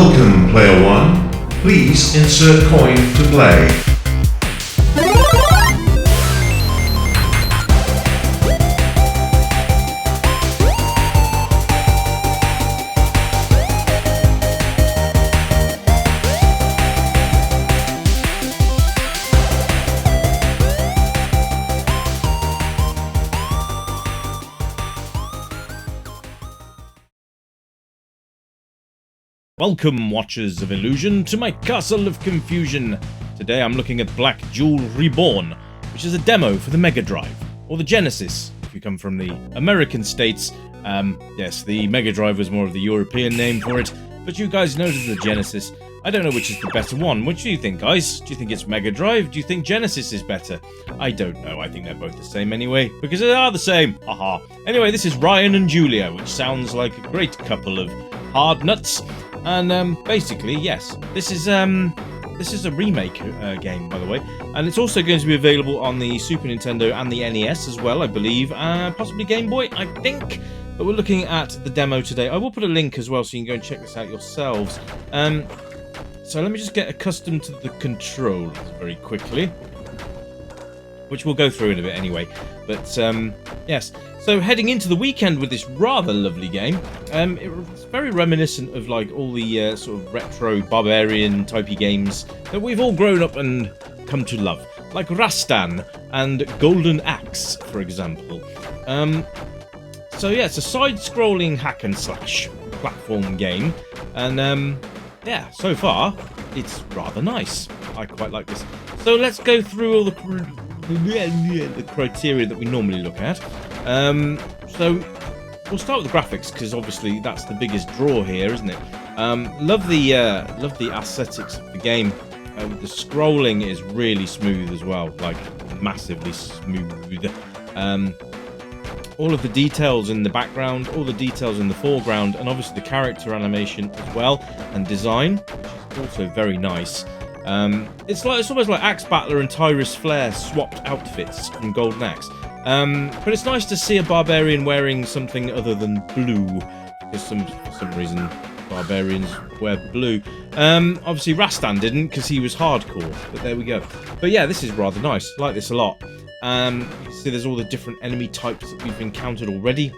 Welcome, Player 1. Please insert coin to play. Welcome, Watchers of Illusion, to my Castle of Confusion. Today I'm looking at Black Jewel Reborn, which is a demo for the Mega Drive, or the Genesis, if you come from the American states. Yes, the Mega Drive was more of the European name for it, but you guys know it as the Genesis. I don't know which is the better one. What do you think, guys? Do you think it's Mega Drive? Do you think Genesis is better? I don't know. I think they're both the same anyway, because they are the same. Haha. Anyway, this is Ryan and Julia, which sounds like a great couple of hard nuts. And basically, yes, this is a remake game, by the way, and it's also going to be available on the Super Nintendo and the NES as well, I believe, possibly Game Boy, I think. But we're looking at the demo today. I will put a link as well, so you can go and check this out yourselves. So let me just get accustomed to the controls very quickly, which we'll go through in a bit anyway. But yes. So heading into the weekend with this rather lovely game, it's very reminiscent of like all the sort of retro barbarian typey games that we've all grown up and come to love, like Rastan and Golden Axe, for example. So yeah, it's a side-scrolling hack and slash platform game, and yeah, so far it's rather nice. I quite like this. So let's go through all the criteria that we normally look at. So we'll start with the graphics, because obviously that's the biggest draw here, isn't it? Love the aesthetics of the game. The scrolling is really smooth as well, like massively smooth. All of the details in the background, all the details in the foreground, and obviously the character animation as well, and design, which is also very nice. It's almost like Axe Battler and Tyrus Flare swapped outfits from Golden Axe. But it's nice to see a barbarian wearing something other than blue, because for some reason barbarians wear blue. Obviously Rastan didn't, because he was hardcore, but there we go. But yeah, this is rather nice. I like this a lot. You can see there's all the different enemy types that we've encountered already.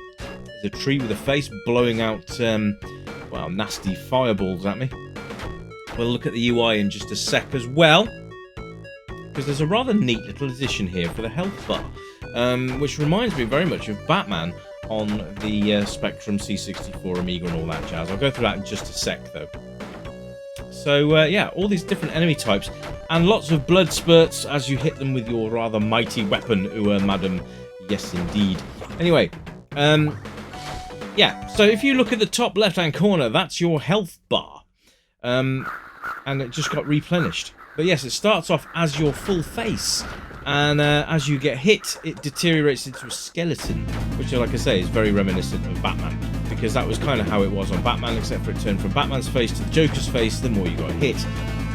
There's a tree with a face blowing out, well, nasty fireballs at me. We'll look at the UI in just a sec as well, because there's a rather neat little addition here for the health bar, which reminds me very much of Batman on the Spectrum C64 Amiga and all that jazz. I'll go through that in just a sec, though. So, yeah, all these different enemy types, and lots of blood spurts as you hit them with your rather mighty weapon, madam. Yes, indeed. Anyway, yeah, so if you look at the top left-hand corner, that's your health bar. And it just got replenished. But yes, it starts off as your full face, and as you get hit, it deteriorates into a skeleton, which, like I say, is very reminiscent of Batman, because that was kind of how it was on Batman, except for it turned from Batman's face to the Joker's face the more you got hit.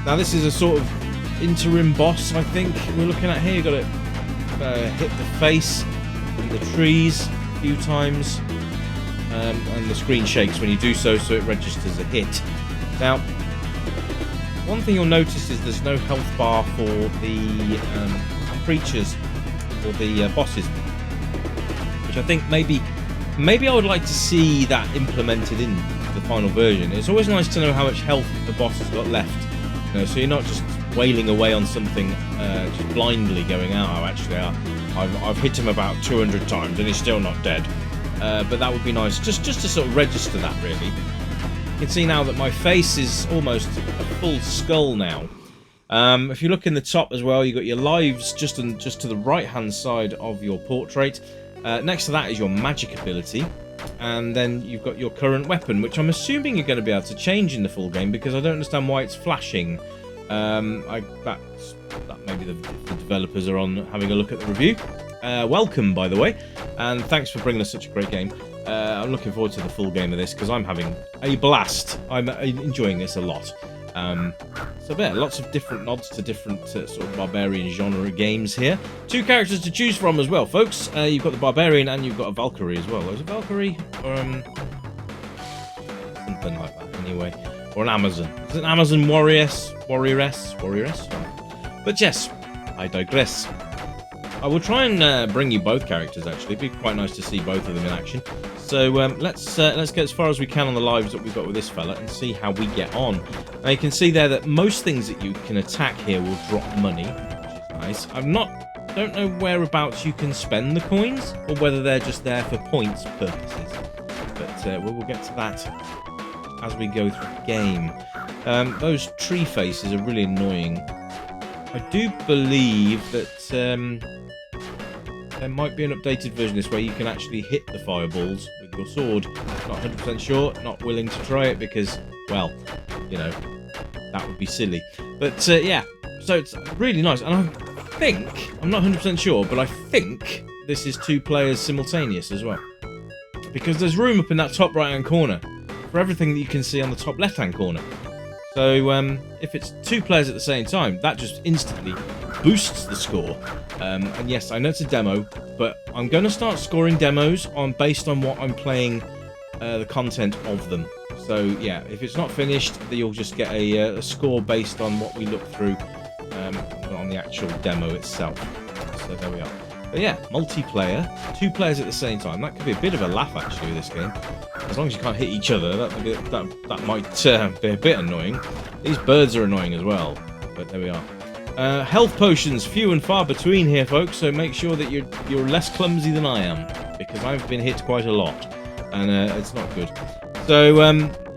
Now this is a sort of interim boss, I think we're looking at here. You've got to hit the face and the trees a few times, and the screen shakes when you do so, so it registers a hit. Now, one thing you'll notice is there's no health bar for the creatures or the bosses, which I think maybe I would like to see that implemented in the final version. It's always nice to know how much health the boss has got left, you know, so you're not just wailing away on something just blindly going out. Oh, actually, I've hit him about 200 times and he's still not dead. But that would be nice, just to sort of register that, really. You can see now that my face is almost a full skull now. If you look in the top as well, you've got your lives just to the right-hand side of your portrait. Next to that is your magic ability. And then you've got your current weapon, which I'm assuming you're going to be able to change in the full game, because I don't understand why it's flashing. That maybe the developers are on having a look at the review. Welcome, by the way, and thanks for bringing us such a great game. I'm looking forward to the full game of this, because I'm having a blast. I'm enjoying this a lot. So yeah, lots of different nods to different sort of barbarian genre games here. Two characters to choose from as well, folks. You've got the barbarian and you've got a Valkyrie as well. There's a Valkyrie, or something like that. Anyway, or an Amazon. It's an Amazon warrioress. But yes, I digress. I will try and bring you both characters. Actually, it'd be quite nice to see both of them in action. So let's get as far as we can on the lives that we've got with this fella and see how we get on. Now you can see there that most things that you can attack here will drop money, which is nice. Don't know whereabouts you can spend the coins or whether they're just there for points purposes. But we'll get to that as we go through the game. Those tree faces are really annoying. I do believe that there might be an updated version of this where you can actually hit the fireballs with your sword. Not 100% sure, not willing to try it because, well, you know, that would be silly. But yeah, so it's really nice. And I'm not 100% sure, but I think this is 2 players simultaneous as well. Because there's room up in that top right hand corner for everything that you can see on the top left hand corner. So if it's 2 players at the same time, that just instantly boosts the score. And yes, I know it's a demo, but I'm going to start scoring demos based on what I'm playing, the content of them. So yeah, if it's not finished, you'll just get a score based on what we look through on the actual demo itself. So there we are. But yeah, multiplayer, 2 players at the same time. That could be a bit of a laugh actually with this game. As long as you can't hit each other, that might be a bit annoying. These birds are annoying as well, but there we are. Health potions, few and far between here, folks. So make sure that you're less clumsy than I am, because I've been hit quite a lot, and it's not good. So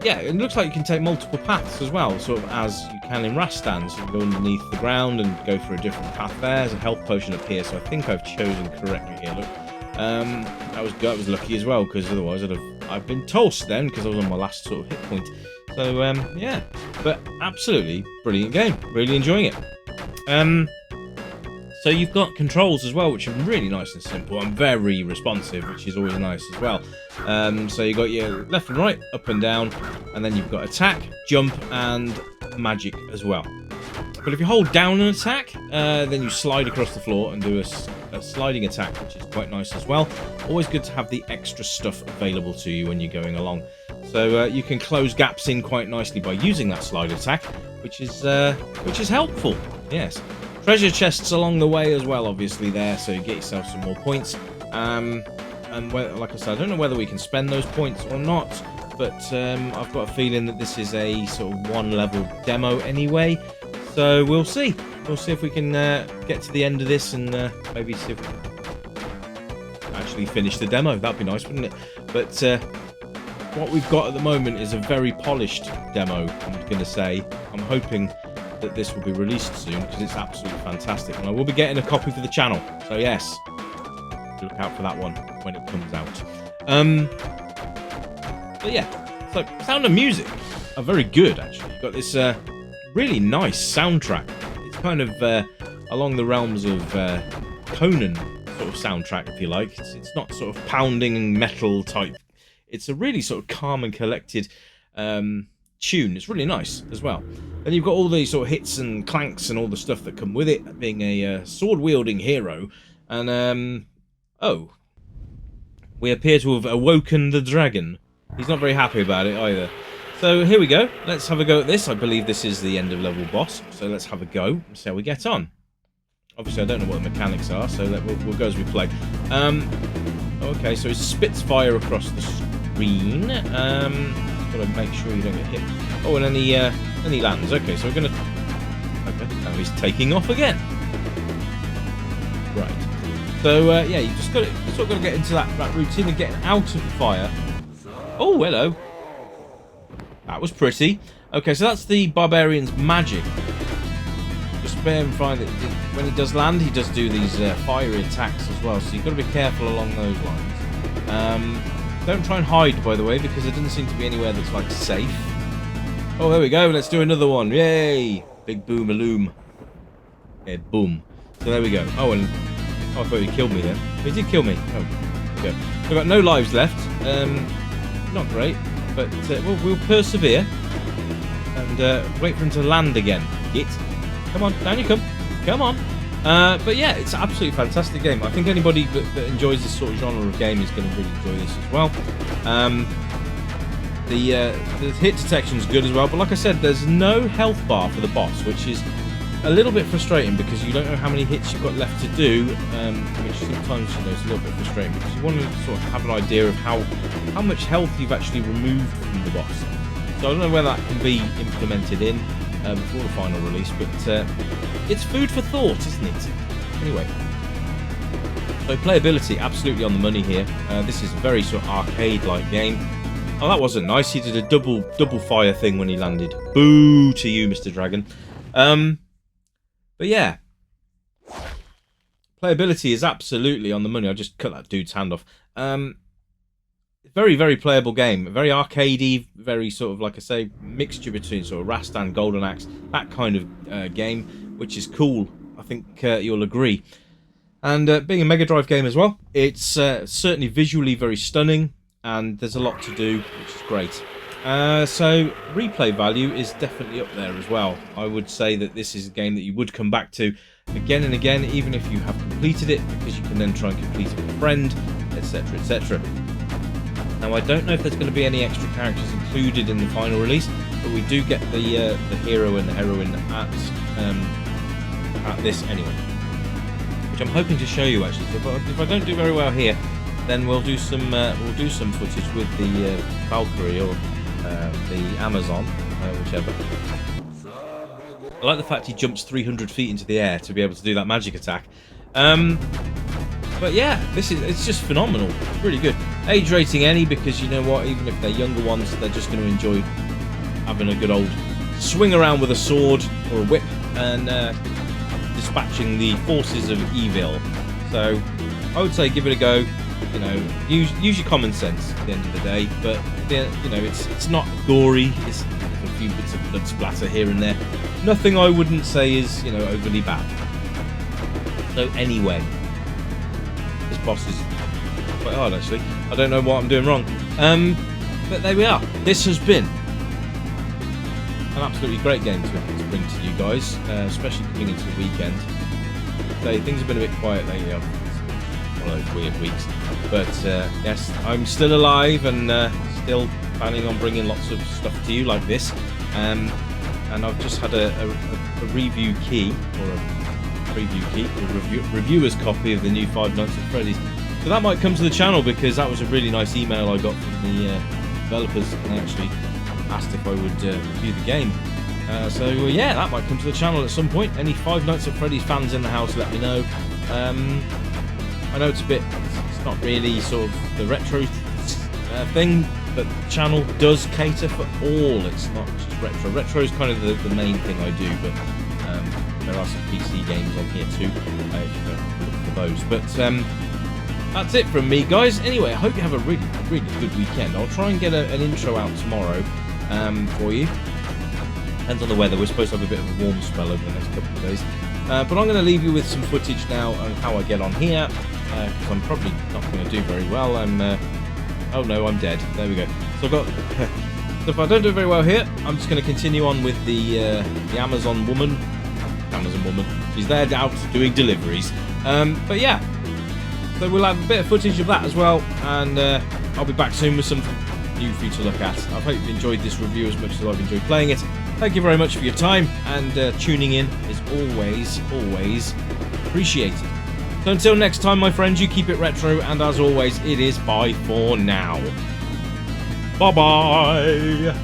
yeah, it looks like you can take multiple paths as well, sort of as you can in Rastan. So you can go underneath the ground and go for a different path there. There's a health potion up here, so I think I've chosen correctly here. Look, that was lucky as well, because otherwise I've been tossed then, because I was on my last sort of hit point. So yeah, but absolutely brilliant game. Really enjoying it. So you've got controls as well, which are really nice and simple and very responsive, which is always nice as well. So you've got your left and right, up and down, and then you've got attack, jump, and magic as well. But if you hold down an attack, then you slide across the floor and do a sliding attack, which is quite nice as well. Always good to have the extra stuff available to you when you're going along. So you can close gaps in quite nicely by using that slide attack, which is helpful. Yes. Treasure chests along the way as well, obviously there, so you get yourself some more points. And like I said, I don't know whether we can spend those points or not, but I've got a feeling that this is a sort of 1-level demo anyway. So we'll see. We'll see if we can get to the end of this and maybe see if we can actually finish the demo. That'd be nice, wouldn't it? But what we've got at the moment is a very polished demo, I'm going to say. I'm hoping that this will be released soon because it's absolutely fantastic, and I will be getting a copy for the channel. So yes, look out for that one when it comes out. But yeah, so sound and music are very good actually. You've got this really nice soundtrack. It's kind of along the realms of Conan sort of soundtrack, if you like. It's not sort of pounding metal type. It's a really sort of calm and collected tune. It's really nice as well. Then you've got all these sort of hits and clanks and all the stuff that come with it, being a sword-wielding hero. And, oh, we appear to have awoken the dragon. He's not very happy about it either. So here we go. Let's have a go at this. I believe this is the end of level boss. So let's have a go and see how we get on. Obviously, I don't know what the mechanics are, so we'll go as we play. Okay, so it spits fire across the screen. Got to make sure you don't get hit. Oh, and then he lands. Okay, so we're gonna. Okay, now he's taking off again. Right. So yeah, you just got to get into that routine of getting out of the fire. Oh, hello. That was pretty. Okay, so that's the barbarian's magic. Just bear in mind that when he does land, he does do these fiery attacks as well. So you've got to be careful along those lines. Don't try and hide, by the way, because there doesn't seem to be anywhere that's, like, safe. Oh, there we go. Let's do another one. Yay! Big boom-a-loom. Yeah, boom. So there we go. Oh, and I thought he killed me then. He did kill me. Oh, okay. We've got no lives left. Not great, but we'll persevere and wait for him to land again. Git. Come on, down you come. Come on. But yeah, it's an absolutely fantastic game. I think anybody that enjoys this sort of genre of game is going to really enjoy this as well. The hit detection is good as well, but like I said, there's no health bar for the boss, which is a little bit frustrating because you don't know how many hits you've got left to do, which sometimes is a little bit frustrating because you want to sort of have an idea of how much health you've actually removed from the boss. So I don't know whether that can be implemented in before the final release, but it's food for thought, isn't it? Anyway, so playability absolutely on the money here. This is a very sort of arcade-like game. Oh, that wasn't nice. He did a double fire thing when he landed. Boo to you, Mr. Dragon. But yeah, playability is absolutely on the money. I just cut that dude's hand off. Very, very playable game. Very arcadey, very sort of, like I say, mixture between sort of Rastan, Golden Axe, that kind of game, which is cool. I think you'll agree. And being a Mega Drive game as well, it's certainly visually very stunning, and there's a lot to do, which is great. So replay value is definitely up there as well. I would say that this is a game that you would come back to again and again, even if you have completed it, because you can then try and complete it with a friend, etc, etc. Now I don't know if there's going to be any extra characters included in the final release, but we do get the hero and the heroine at this anyway, which I'm hoping to show you actually. So if I don't do very well here, then we'll do some footage with the Valkyrie or the Amazon, whichever. I like the fact he jumps 300 feet into the air to be able to do that magic attack. But yeah, it's just phenomenal. It's really good. Age rating any, because you know what, even if they're younger ones, they're just going to enjoy having a good old swing around with a sword or a whip and dispatching the forces of evil. So I would say give it a go. You know, use your common sense at the end of the day, but you know, it's not gory. There's a few bits of blood splatter here and there. Nothing I wouldn't say is, you know, overly bad. So anyway, this boss is quite hard actually. I don't know what I'm doing wrong. But there we are. This has been an absolutely great game to bring to you guys, especially coming into the weekend. So things have been a bit quiet lately. One of those weird weeks, but yes, I'm still alive and still planning on bringing lots of stuff to you like this, and I've just had a review key, or a preview key, a reviewer's copy of the new Five Nights at Freddy's, so that might come to the channel because that was a really nice email I got from the developers, and they actually asked if I would review the game. So yeah, that might come to the channel at some point. Any Five Nights at Freddy's fans in the house, let me know. I know it's not really sort of the retro thing, but the channel does cater for all. It's not just retro. Retro is kind of the main thing I do, but there are some PC games on here too, if you look for those. But that's it from me, guys. Anyway, I hope you have a really, really good weekend. I'll try and get an intro out tomorrow for you. Depends on the weather. We're supposed to have a bit of a warm spell over the next couple of days. But I'm going to leave you with some footage now of how I get on here, because I'm probably not going to do very well. Oh no, I'm dead. There we go. So I've got. So if I don't do very well here, I'm just going to continue on with the Amazon woman. She's there out doing deliveries. But yeah, so we'll have a bit of footage of that as well, and I'll be back soon with something new for you to look at. I hope you've enjoyed this review as much as I've enjoyed playing it. Thank you very much for your time, and tuning in is always appreciated. So until next time, my friends, you keep it retro, and as always, it is bye for now. Bye-bye!